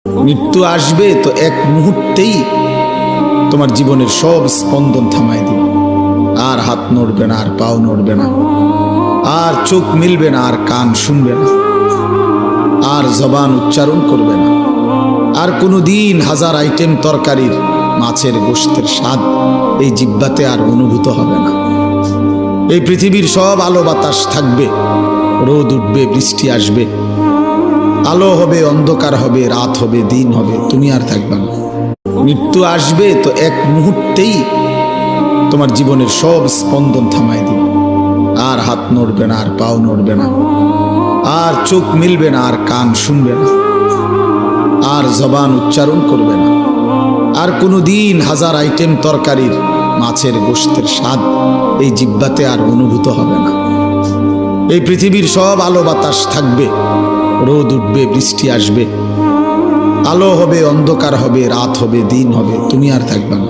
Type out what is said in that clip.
মৃত্যু আসবে তো এক মুহূর্তেই তোমার জীবনের সব স্পন্দন থামায় দিবে। আর হাত নড়বে না, আর পাও নড়বে না, আর চোখ মিলবে না, আর কান শুনবে না, আর জবান উচ্চারণ করবে না, আর কোনো দিন হাজার আইটেম তরকারির মাছের গোশতের স্বাদ এই জিহ্বাতে আর অনুভূত হবে না। এই পৃথিবীর সব আলো বাতাস থাকবে, রোদ উঠবে, বৃষ্টি আসবে, আলো হবে, অন্ধকার হবে, রাত হবে, দিন হবে, তুমি আর থাকবে না। মৃত্যু আসবে তো এক মুহূর্তেই তোমার জীবনের সব স্পন্দন থামায় দিবে। আর হাত নড়বে না, আর পাও নড়বে না, আর চোখ মিলবে না, আর কান শুনবে না, আর জবান উচ্চারণ করবে না, আর কোনো দিন হাজার আইটেম তরকারির মাছের গোশতের স্বাদ এই জিহ্বাতে আর অনুভূত হবে না। এই পৃথিবীর সব আলো বাতাস থাকবে, রোদ উঠবে, বৃষ্টি আসবে, আলো হবে, অন্ধকার হবে, রাত হবে, দিন হবে, তুমি আর থাকবে না।